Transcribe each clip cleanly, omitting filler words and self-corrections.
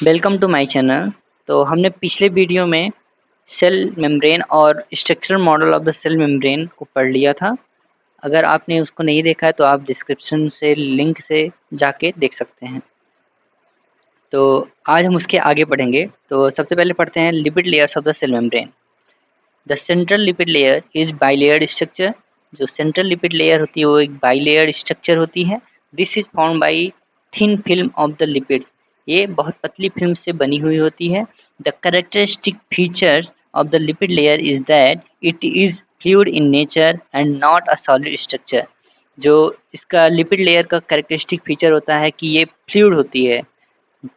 Welcome to my channel. तो हमने पिछले वीडियो में सेल मेम्ब्रेन और structural model of the cell membrane को पढ़ लिया था। अगर आपने उसको नहीं देखा है तो आप डिस्क्रिप्शन से लिंक से जाके देख सकते हैं। तो आज हम उसके आगे पढ़ेंगे। तो सबसे पहले पढ़ते हैं lipid layers of the cell membrane. The central lipid layer is bilayered structure. जो सेंट्रल लिपिड लेयर होती है वो एक बाइलेयर्ड स्ट्रक्चर होती है। This is form by thin film of the lipid. ये बहुत पतली फिल्म से बनी हुई होती है। The characteristic features of the lipid layer is that it is fluid in nature and not a solid structure. जो इसका लिपिड लेयर का कैरेक्टरिस्टिक फीचर होता है कि ये फ्लूइड होती है,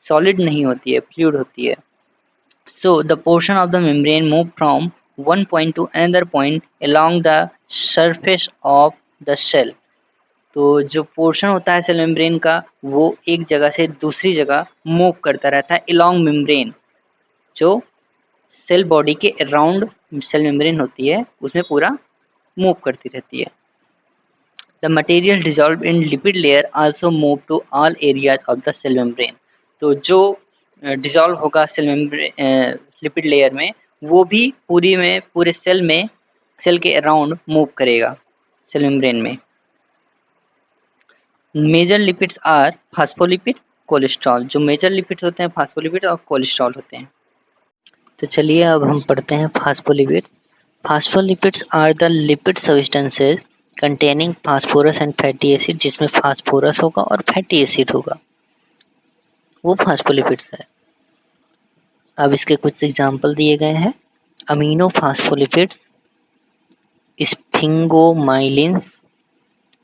सॉलिड नहीं होती है, फ्लूइड होती है। So the portion of the membrane move from one point to another point along the surface of the cell। तो जो पोर्शन होता है सेल मेम्ब्रेन का वो एक जगह से दूसरी जगह मूव करता रहता है along मेम्ब्रेन। जो सेल बॉडी के अराउंड सेल मेम्ब्रेन होती है उसमें पूरा मूव करती रहती है। The material dissolved in lipid layer also move to all areas of the cell membrane। तो जो डिजॉल्व होगा सेल मेम्ब्रेन लिपिड लेयर में वो भी पूरे सेल में सेल के अराउंड मूव करेगा सेल मेम्ब्रेन में। Major lipids are phospholipid, cholesterol. जो मेजर लिपिड्स होते हैं फास्फोलिपिड और कोलेस्ट्रॉल होते हैं। तो चलिए अब हम पढ़ते हैं phospholipid. Phospholipids are the lipid substances containing phosphorus and fatty acid. जिसमें फास्फोरस होगा और फैटी एसिड होगा वो फास्फोलिपिड्स है। अब इसके कुछ एग्जाम्पल दिए गए हैं। Amino phospholipids, sphingomyelins,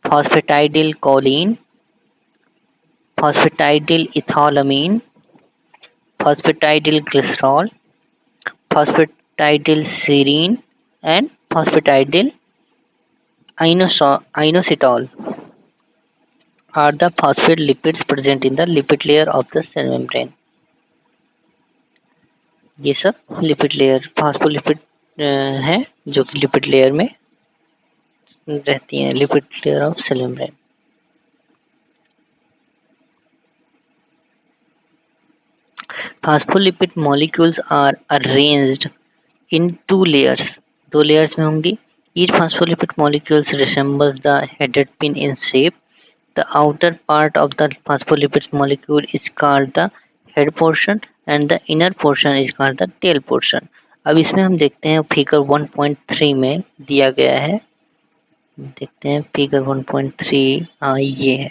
phosphatidyl choline, phosphatidyl ethanolamine, phosphatidyl glycerol, phosphatidyl serine and phosphatidyl inositol are the phospholipids present in the lipid layer of the cell membrane। ये सब लिपिड लेयर फास्फोलिपिड है जो कि लिपिड लेयर में रहती हैं, lipid layer of cell membrane. Phospholipid molecules are arranged in two layers. दो layers में होंगी। Each phospholipid molecules resembles the headed pin in shape. The outer part of the phospholipid molecule is called the head portion and the inner portion is called the tail portion। अब इसमें हम देखते हैं figure 1.3 में दिया गया है। देखते हैं फिगर 1.3। हाँ ये है।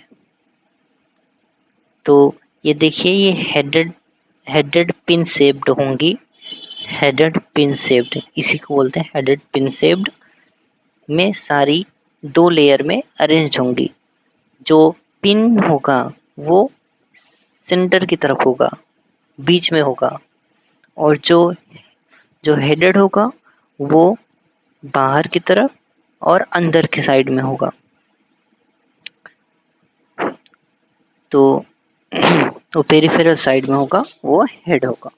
तो ये देखिए ये हेडेड पिन शेप्ड होंगी। हेडेड पिन शेप्ड इसी को बोलते हैं हेडेड पिन शेप्ड में सारी दो लेयर में अरेंज होंगी। जो पिन होगा वो सेंटर की तरफ होगा, बीच में होगा, और जो हेडेड होगा वो बाहर की तरफ और अंदर के साइड में होगा। तो वो पेरिफेरल साइड में होगा, वो हेड होगा।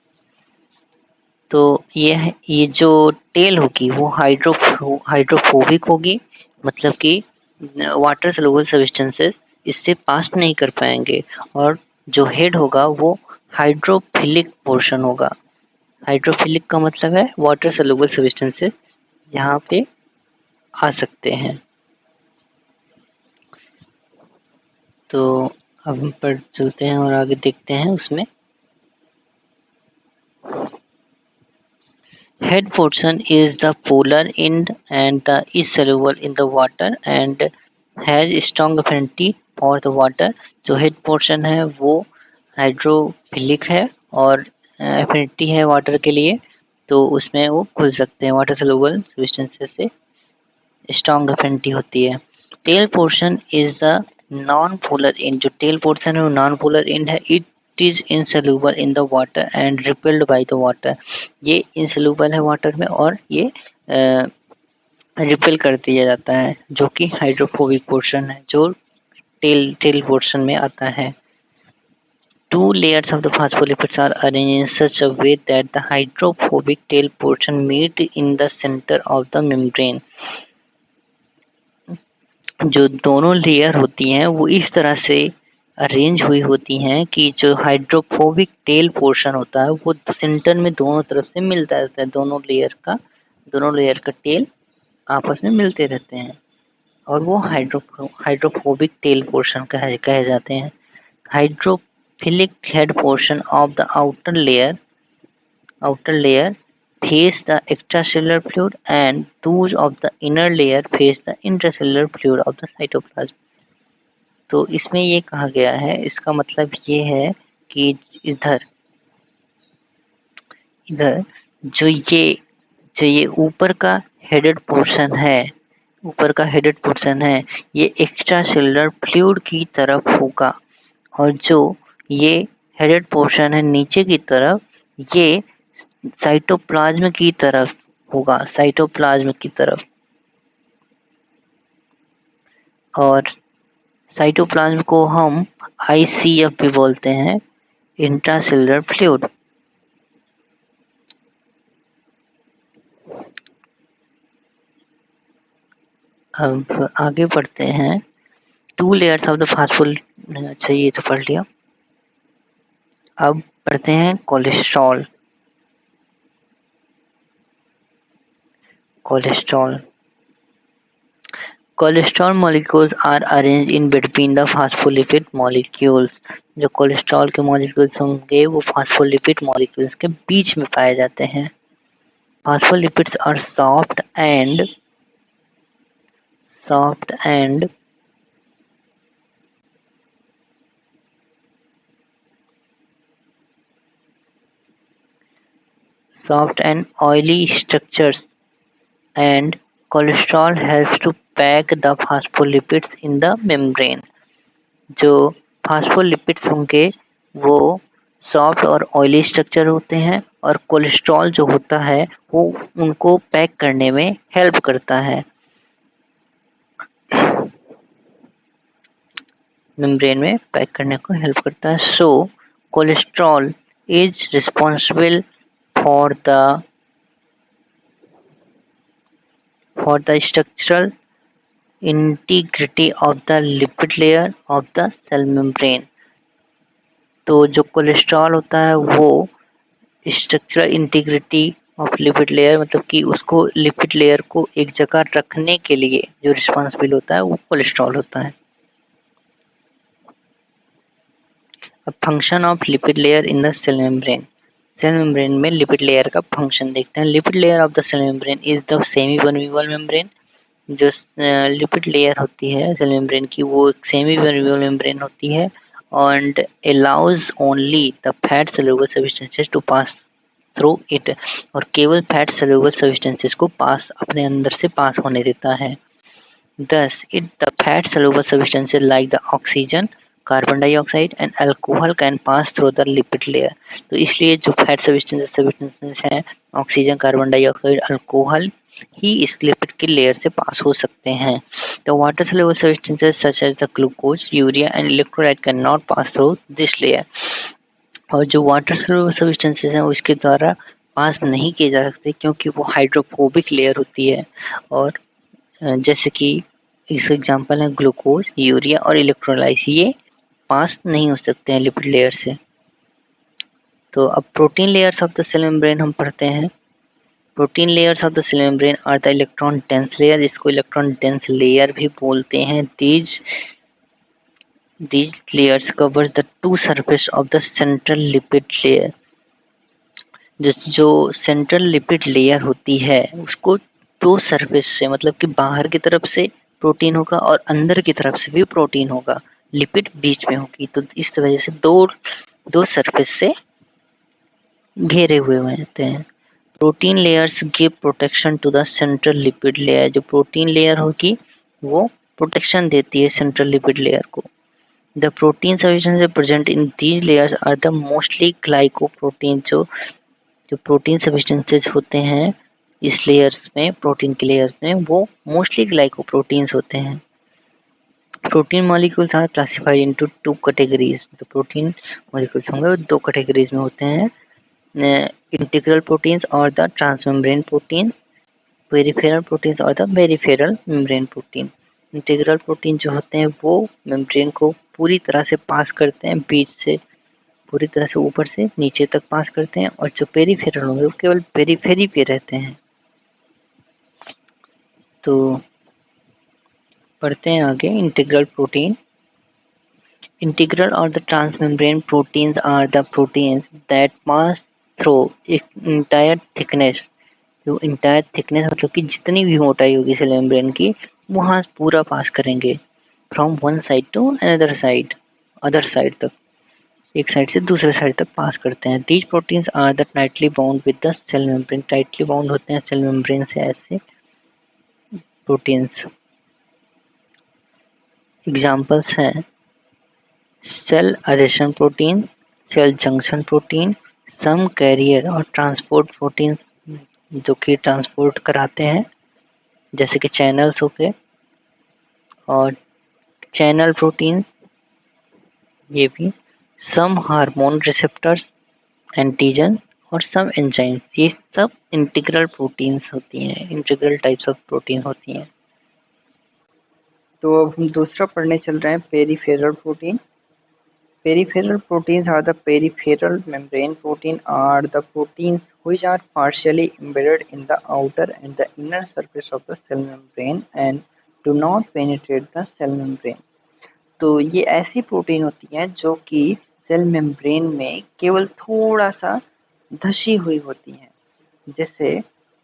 तो ये जो टेल होगी वो हाइड्रोफोबिक होगी, मतलब कि वाटर सोल्यूबल सब्सटेंसेस इससे पास नहीं कर पाएंगे। और जो हेड होगा वो हाइड्रोफिलिक पोर्शन होगा। हाइड्रोफिलिक का मतलब है वाटर सोल्यूबल सब्सटेंसेस यहाँ पे आ सकते हैं। तो अब हम पढ़ चलते हैं और आगे देखते हैं उसमें। Head portion is the polar end and is soluble in the water and has strong affinity for the water। जो हेड पोर्शन है वो हाइड्रोफिलिक है और एफिनिटी है वाटर के लिए, तो उसमें वो घुल सकते हैं। वाटर सोल्यूबल सब्सटेंसेस से स्ट्रॉन्ग एफिनिटी होती है। Tail portion is the non polar end. जो टेल पोर्शन है वो नॉन पोलर एंड है। It is insoluble in the water and repelled by the water. ये इनसोल्यूबल है वाटर में और ये रिपेल कर दिया जाता है, जो कि हाइड्रोफोबिक पोर्शन है जो टेल पोर्शन में आता है। Two layers of the phospholipids are arranged in such a way that the hydrophobic tail portion meet in the center of the membrane। जो दोनों लेयर होती हैं वो इस तरह से अरेंज हुई होती हैं कि जो हाइड्रोफोबिक टेल पोर्शन होता है वो सेंटर में दोनों तरफ से मिलता रहता है, दोनों लेयर का टेल आपस में मिलते रहते हैं और वो हाइड्रोफोबिक टेल पोर्शन कहे जाते हैं। Hydrophilic head portion of the outer layer face the extracellular fluid and those of the inner layer face the intracellular fluid of the cytoplasm। तो इसमें ये कहा गया है, इसका मतलब ये है कि इधर इधर जो ये ऊपर का हेडेड पोर्शन है, ये एक्स्ट्रा सेलुलर फ्लूइड की तरफ होगा और जो ये हेडेड पोर्शन है नीचे की तरफ, ये साइटोप्लाज्म की तरफ होगा, और साइटोप्लाज्म को हम ICF भी बोलते हैं, इंट्रासेलुलर फ्लूइड। अब आगे बढ़ते हैं। 2 लेयर्स ऑफ द फास्फोलिपिड, अच्छा ये तो पढ़ लिया। अब पढ़ते हैं cholesterol. Cholesterol molecules are arranged in between the phospholipid molecules. जो कोलेस्ट्रॉल के मॉलिक्यूल्स होंगे वो फास्फोलिपिड मॉलिक्यूल्स के बीच में पाए जाते हैं। Phospholipids are soft and oily structures, and cholesterol helps to pack the phospholipids in the membrane। जो phospholipids होंगे वो सॉफ्ट और ऑयली स्ट्रक्चर होते हैं और कोलेस्ट्रॉल जो होता है वो उनको पैक करने में हेल्प करता है, मेम्ब्रेन में पैक करने को हेल्प करता है। So cholesterol is responsible for the structural integrity of the lipid layer of the cell membrane. तो जो कोलेस्ट्रॉल होता है वो structural integrity of lipid layer, मतलब कि उसको लिपिड लेयर को एक जगह रखने के लिए जो रिस्पॉन्सिबल होता है वो कोलेस्ट्रॉल होता है। अब function of lipid layer in the cell membrane में लिपिड लेयर का फंक्शन देखते हैं। Lipid layer of the cell membrane is the semi permeable membrane. जो लिपिड लेयर होती है सेल मेम्ब्रेन की वो सेमी परमेबल मेम्ब्रेन होती है and allows only the fat soluble substances to pass through it, और केवल फैट soluble substances को अपने अंदर से पास होने देता है। Thus the fat soluble substances like the oxygen, carbon dioxide and alcohol can pass through the lipid layer. तो इसलिए जो फैट सब्सटेंसेस हैं, ऑक्सीजन, कार्बन डाइऑक्साइड, अल्कोहल ही इस लिपिड की लेयर से पास हो सकते हैं। The water soluble substances such as the glucose, urea and electrolyte cannot pass through this layer। और जो वाटर soluble substances हैं उसके द्वारा पास नहीं किए जा सकते क्योंकि वो हाइड्रोफोबिक लेयर होती है, और जैसे कि इसका एग्जांपल है ग्लूकोज, यूरिया और इलेक्ट्रोलाइट, ये पास नहीं हो सकते हैं लिपिड लेयर से। तो अब protein layers of the cell membrane हम पढ़ते हैं। Protein layers of the cell membrane are the electron dense layer, जिसको इलेक्ट्रॉन डेंस लेयर भी बोलते हैं। These layers cover the two surface of the central lipid layer. जो central lipid layer होती है उसको दो सरफेस से, मतलब कि बाहर की तरफ से प्रोटीन होगा और अंदर की तरफ से भी प्रोटीन होगा, लिपिड बीच में होगी। तो इस वजह से दो सरफेस से घेरे हुए रहते हैं। Protein layers give protection to the central lipid layer. जो प्रोटीन लेयर होगी वो प्रोटेक्शन देती है सेंट्रल लिपिड लेयर को। The protein substances present in these layers are the mostly glycoprotein. जो प्रोटीन सब्सटेंसेस होते हैं इस लेयर्स में, प्रोटीन के लेयर्स में, वो मोस्टली ग्लाइकोप्रोटीन्स होते हैं। Protein molecules are classified into two categories. तो प्रोटीन मॉलिक्यूल्स होंगे वो दो कैटेगरीज में होते हैं, इंटीग्रल प्रोटीन्स और the transmembrane protein, peripheral proteins और the peripheral membrane protein. Integral protein जो होते हैं वो मेम्ब्रेन को पूरी तरह से पास करते हैं, बीच से पूरी तरह से ऊपर से नीचे तक पास करते हैं, और जो पेरीफेरल होंगे वो केवल पेरीफेरी पे रहते हैं। तो पढ़ते हैं आगे integral protein. Integral or the transmembrane proteins are the proteins that pass through entire thickness। जो entire thickness मतलब कि जितनी भी मोटाई होगी सेल मेम्ब्रेन की वहाँ पूरा पास करेंगे from one side to another side, other side तक, एक साइड से दूसरे साइड तक पास करते हैं। These proteins are the tightly bound with the cell membrane। Tightly bound होते हैं सेल मेम्ब्रेन से ऐसे प्रोटीन्स। एग्जाम्पल्स हैं cell adhesion protein, cell junction protein, some carrier और ट्रांसपोर्ट प्रोटीन जो कि ट्रांसपोर्ट कराते हैं, जैसे कि चैनल्स हो गए, और चैनल प्रोटीन ये भी, सम हार्मोन रिसेप्टर्स, एंटीजन और सम एंजाइम्स, ये सब इंटीग्रल प्रोटीन्स होती हैं, इंटीग्रल टाइप्स ऑफ प्रोटीन होती हैं। तो अब हम दूसरा पढ़ने चल रहे हैं peripheral protein. Peripheral proteins are the peripheral membrane protein are the proteins which are partially embedded in the outer and the inner surface of the cell membrane and do not penetrate the cell membrane। तो ये ऐसी protein होती हैं जो कि cell membrane में केवल थोड़ा सा धसी हुई होती हैं। जैसे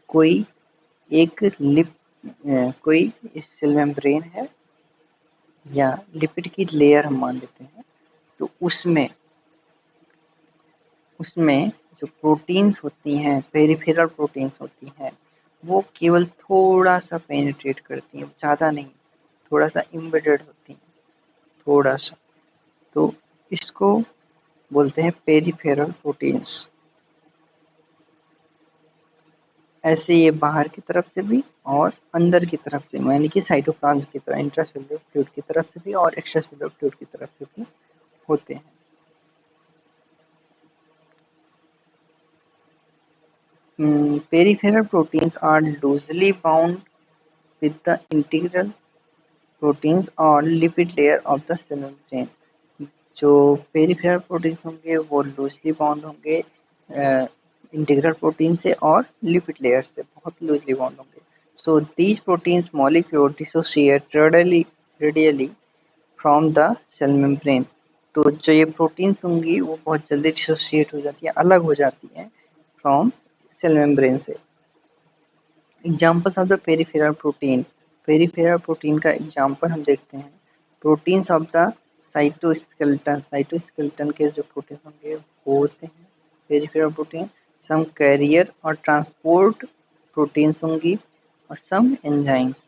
कोई एक कोई इस सेल मेम्ब्रेन है या लिपिड की लेयर हम मान लेते हैं, तो उसमें जो प्रोटीन्स होती हैं, पेरिफेरल प्रोटीन्स होती हैं, वो केवल थोड़ा सा पेनिट्रेट करती हैं, ज़्यादा नहीं, थोड़ा सा इम्बेडेड होती हैं, थोड़ा सा। तो इसको बोलते हैं पेरिफेरल प्रोटीन्स। ऐसे ये बाहर की तरफ से भी और अंदर की तरफ से, यानी कि साइटोप्लाज्म की तरह, इंट्रासेलुलर फ्लूइड की तरफ से भी और एक्स्ट्रासेलुलर फ्लूइड की तरफ से भी होते हैं। Peripheral proteins are loosely bound with the integral proteins और lipid layer of the cell membrane। जो पेरिफेरल प्रोटीन होंगे वो लूजली बाउंड होंगे इंटीग्रल प्रोटीन से और लिपिड लेयर से बहुत लूजली बाउंड होंगे। So these proteins molecule dissociate radially from the cell membrane. तो जो ये प्रोटीन्स होंगी वो बहुत जल्दी डिसोसिएट हो जाती है, अलग हो जाती हैं फ्रॉम सेल मेम्ब्रेन से। Examples of the peripheral protein. Peripheral protein का एग्जाम्पल हम देखते हैं, proteins of the cytoskeleton. Cytoskeleton के जो प्रोटीन होंगे वो होते हैं पेरिफेरल प्रोटीन। सम कैरियर और ट्रांसपोर्ट प्रोटीन्स होंगी और सम एंजाइम्स,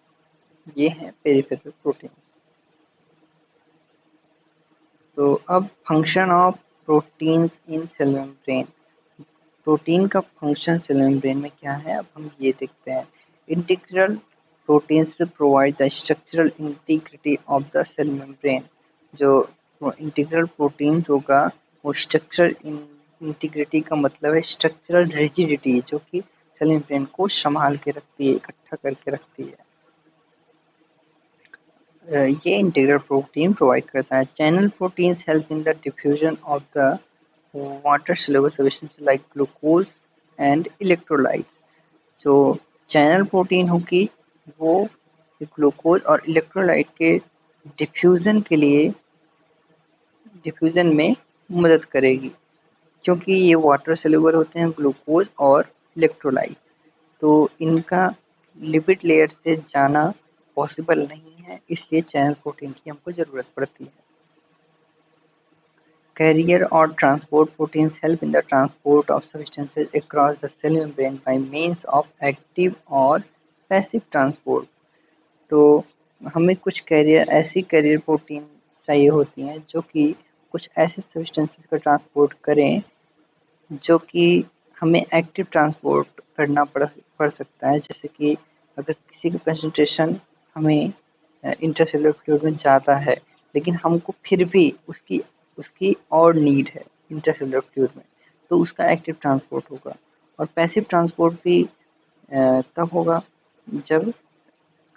ये हैं पेरिफेरल प्रोटीन। तो अब function of proteins in cell membrane. Protein का फंक्शन सेल मेम्ब्रेन में क्या है, अब हम ये देखते हैं। Integral proteins provide the structural integrity of the cell membrane. जो इंटीग्रल प्रोटीन्स होगा वो स्ट्रक्चरल इंटीग्रिटी का मतलब है स्ट्रक्चरल रिजिडिटी, जो कि सेल मेम्ब्रेन को संभाल के रखती है, इकट्ठा करके रखती है। ये इंटीग्रल प्रोटीन प्रोवाइड करता है। Channel proteins help in the diffusion of the water soluble substances like glucose and electrolytes। जो चैनल प्रोटीन होगी वो ग्लूकोज और इलेक्ट्रोलाइट के डिफ्यूजन में मदद करेगी, क्योंकि ये वाटर सेल्यूबल होते हैं ग्लूकोज और इलेक्ट्रोलाइट्स, तो इनका लिपिड लेयर से जाना पॉसिबल नहीं है, इसलिए चैनल प्रोटीन की हमको ज़रूरत पड़ती है। Carrier or transport proteins help in the transport of substances across the cell membrane by means of active और passive transport। तो हमें कुछ ऐसी कैरियर प्रोटीन चाहिए होती हैं जो कि कुछ ऐसे सब्सटेंसेस को ट्रांसपोर्ट करें जो कि हमें एक्टिव ट्रांसपोर्ट करना पड़ सकता है। जैसे कि अगर किसी की कंसंट्रेशन हमें इंट्रासेलुलर फ्लूइड में ज़्यादा है, लेकिन हमको फिर भी उसकी और नीड है इंट्रासेलुलर फ्लूइड में, तो उसका एक्टिव ट्रांसपोर्ट होगा। और पैसिव ट्रांसपोर्ट भी तब होगा जब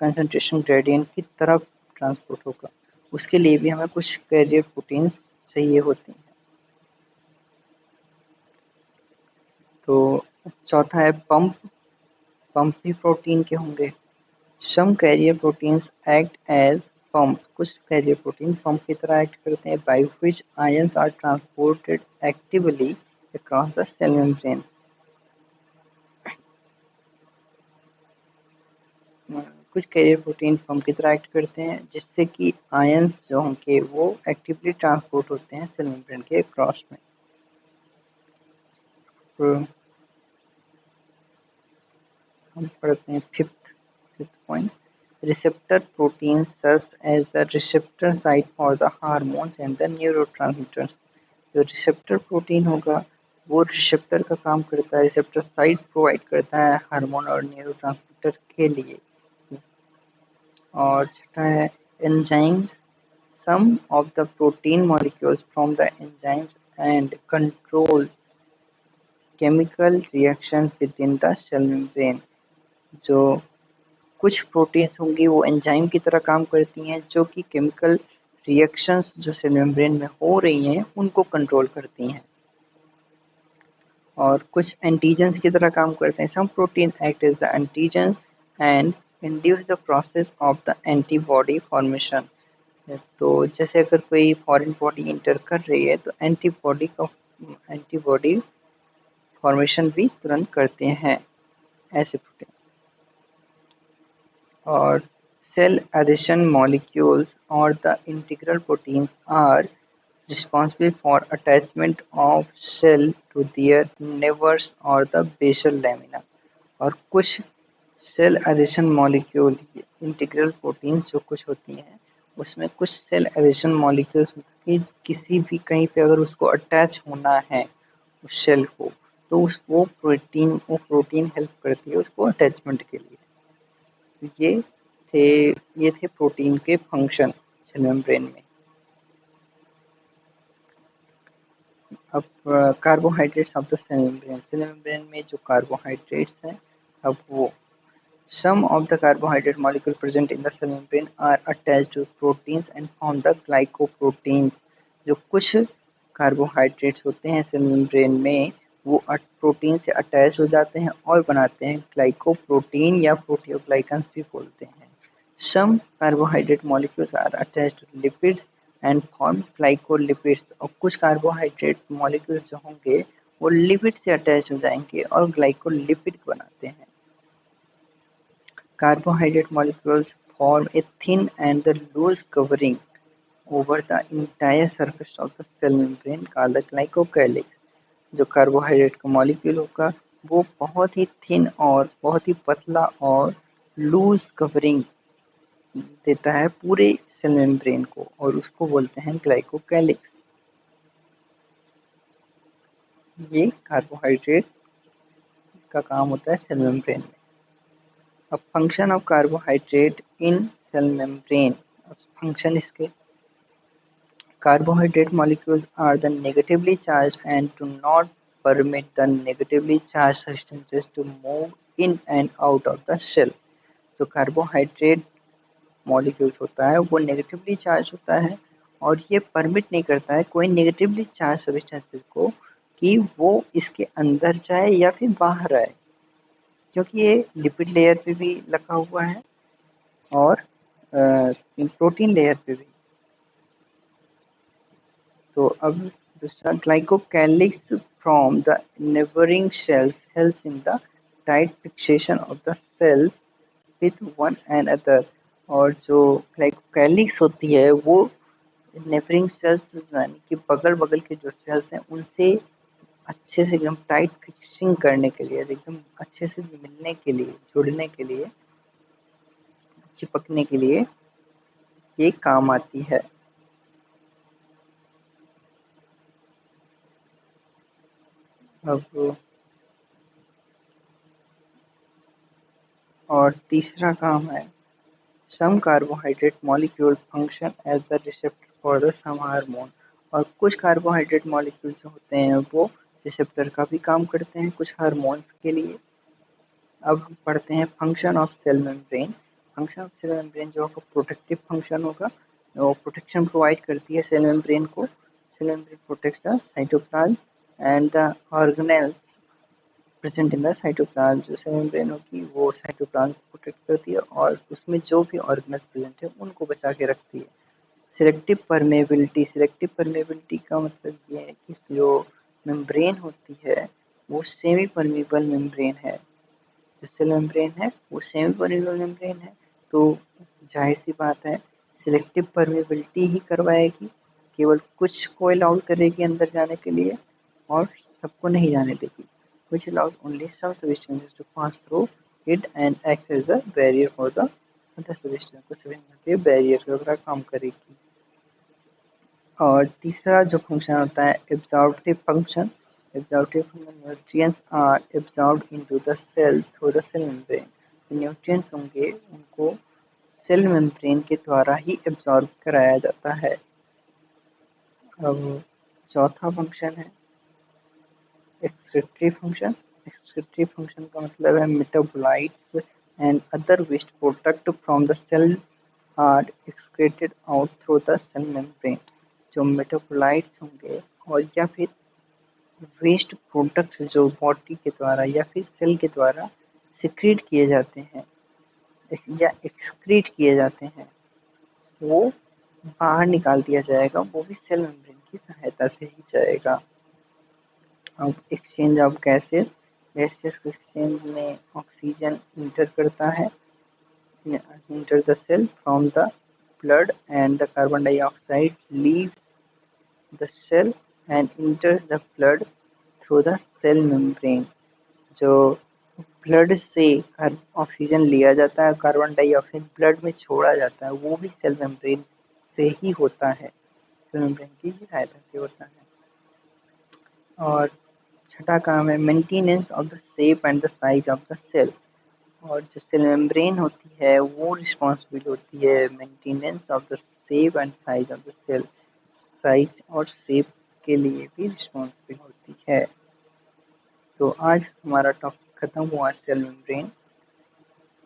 कंसंट्रेशन ग्रेडियंट की तरफ ट्रांसपोर्ट होगा, उसके लिए भी हमें कुछ कैरियर प्रोटीन चाहिए होते हैं। तो चौथा है पंप भी प्रोटीन के होंगे। Some carrier proteins act as pump, कुछ कैरियर प्रोटीन पंप की तरह एक्ट करते हैं, by which ions are transported actively across the cell membrane. कुछ कैरियर प्रोटीन पंप की तरह एक्ट करते हैं जिससे कि आयंस जो होंगे वो एक्टिवली ट्रांसपोर्ट होते हैं सेल मेम्ब्रेन के क्रॉस में। तो हम पढ़ते हैं fifth point, receptor protein serves as the receptor site for the hormones and the neurotransmitters। जो रिसेप्टर प्रोटीन होगा वो रिसेप्टर का काम करता है, रिसेप्टर साइट प्रोवाइड करता है हार्मोन और न्यूरोट्रांसमीटर के लिए। और छठा है enzymes, some of the protein molecules from the enzymes and control chemical reaction within the cell membrane. जो कुछ प्रोटीन्स होंगी वो एंजाइम की तरह काम करती हैं जो कि केमिकल रिएक्शंस जो सेल मेम्ब्रेन में हो रही हैं उनको कंट्रोल करती हैं। और कुछ एंटीजेंस की तरह काम करते हैं। Some protein act as the antigens and induce the process of the antibody formation. तो जैसे अगर कोई फॉरेन बॉडी इंटर कर रही है तो एंटीबॉडी फॉर्मेशन भी तुरंत करते हैं ऐसे प्रोटीन। और cell adhesion molecules or the integral proteins are responsible for attachment of cell to their neighbors or the basal lamina। और कुछ cell adhesion molecule integral proteins जो कुछ होती हैं उसमें कुछ सेल एडिशन मॉलिक्यूल्स की किसी भी कहीं पे अगर उसको अटैच होना है उस सेल को तो वो प्रोटीन हेल्प करती है उसको अटैचमेंट के लिए। ये थे प्रोटीन के फंक्शन सेल मेम्ब्रेन में। अब carbohydrates of the cell membrane में जो कार्बोहाइड्रेट्स हैं अब वो some of the carbohydrate molecule present in the cell membrane are attached to proteins and form the glycoproteins. जो कुछ कार्बोहाइड्रेट्स होते हैं सेल मेम्ब्रेन में वो प्रोटीन से अटैच हो जाते हैं और बनाते हैं ग्लाइकोप्रोटीन या प्रोटियोग्लाइकन्स भी बोलते हैं। Some carbohydrate molecules are attached to lipids and form glycolipids। और कुछ कार्बोहाइड्रेट मॉलिक्यूल्स जो होंगे वो लिपिड से अटैच हो जाएंगे और ग्लाइकोलिपिड बनाते हैं। Carbohydrate molecules form a thin and the loose covering over the entire surface of the cell membrane called the glycocalyx। जो कार्बोहाइड्रेट का मॉलिक्यूल होगा वो बहुत ही थिन और बहुत ही पतला और लूज कवरिंग देता है पूरे सेल मेम्ब्रेन को और उसको बोलते हैं ग्लाइकोकैलिक्स। ये कार्बोहाइड्रेट का काम होता है सेल मेम्ब्रेन में। अब function of carbohydrate in cell membrane, function इसके carbohydrate molecules are the negatively charge and do not permit the negatively charge substances to move in and out of the cell. तो carbohydrate molecules होता है वो negatively charge होता है और ये permit नहीं करता है कोई नेगेटिवली चार्ज सब्सटेंसेस को कि वो इसके अंदर जाए या फिर बाहर आए, क्योंकि ये लिपिड लेयर पे भी लगा हुआ है और प्रोटीन लेयर पे भी। तो अब दूसरा glycocalyx from the neighbouring cells helps in the tight fixation of the sales with one and other. और जो ग्लाइकोकैलिक्स होती है वो नेबरिंग सेल्स यानी कि बगल बगल के जो सेल्स हैं उनसे अच्छे से एकदम टाइट फिक्सिंग करने के लिए, एकदम अच्छे से मिलने के लिए, जुड़ने के लिए, चिपकने के लिए ये काम आती है। अब और तीसरा काम है some carbohydrate molecule function as the receptor for the some hormone. और कुछ कार्बोहाइड्रेट मॉलिक्यूल जो होते हैं वो रिसेप्टर का भी काम करते हैं कुछ हार्मोन्स के लिए। अब हम पढ़ते हैं function of cell membrane. Function of cell membrane जो होगा प्रोटेक्टिव फंक्शन होगा, वो प्रोटेक्शन प्रोवाइड करती है सेल मेम्ब्रेन को। Cell membrane protects the cytoplasm and the organelles present in the cytoplasm. जो सेल मेम्ब्रेन होगी वो साइटोप्लाज्म को प्रोटेक्ट करती है और उसमें जो भी ऑर्गेनेल्स प्रेजेंट है उनको बचा के रखती है। सिलेक्टिव परमेबिलिटी, सिलेक्टिव परमेबिलिटी का मतलब ये है कि जो मेम्ब्रेन होती है वो सेमी परमेबल मेम्ब्रेन है। जो सेल मेम्ब्रेन है वो सेमी परमेबल मेम्ब्रेन है, तो जाहिर सी बात है सिलेक्टिव परमेबिलिटी ही करवाएगी, केवल कुछ को अलाउ करेगी अंदर जाने के लिए और सबको नहीं जाने देगी। which allows only some substances to pass through it and acts as a barrier for the other substances। तो substances बैरियर की तरह काम करेगी। और तीसरा जो फंक्शन होता है absorptive function. Absorptive function, nutrients are absorbed into the cell through the cell membrane. Nutrients होंगे उनको सेल मेम्ब्रेन के द्वारा ही एब्जॉर्ब कराया जाता है। अब चौथा फंक्शन है एक्सक्रीटरी फंक्शन। एक्सक्रीटरी फंक्शन का मतलब है metabolites and other waste product from the cell are excreted out through the cell membrane. जो मेटाबोलाइट्स होंगे और या फिर वेस्ट प्रोडक्ट्स जो बॉडी के द्वारा या फिर सेल के द्वारा सिक्रीट किए जाते हैं या एक्सक्रीट किए जाते हैं, वो बाहर निकाल दिया जाएगा, वो भी सेल मेम्ब्रेन की सहायता से ही जाएगा। अब exchange of gases, gases exchange में ऑक्सीजन इंटर करता है enter the cell from the blood and the carbon dioxide leaves the cell and enters the blood through the cell membrane। जो ब्लड से ऑक्सीजन लिया जाता है, कार्बन डाइऑक्साइड ब्लड में छोड़ा जाता है, वो भी सेल मेम्ब्रेन से ही होता है, सेल मेम्ब्रेन की सहायता से होता है। और छठा काम है maintenance of the shape and the size of the cell. और जो सेल मेम्ब्रेन होती है वो रिस्पॉन्सिबल होती है maintenance of the shape and size of the cell, size और शेप के लिए भी रिस्पॉन्सिबल होती है। तो आज हमारा टॉपिक खत्म हुआ सेल मेम्ब्रेन।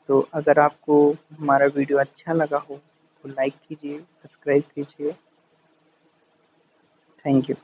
तो अगर आपको हमारा वीडियो अच्छा लगा हो तो लाइक कीजिए, सब्सक्राइब कीजिए। Thank you.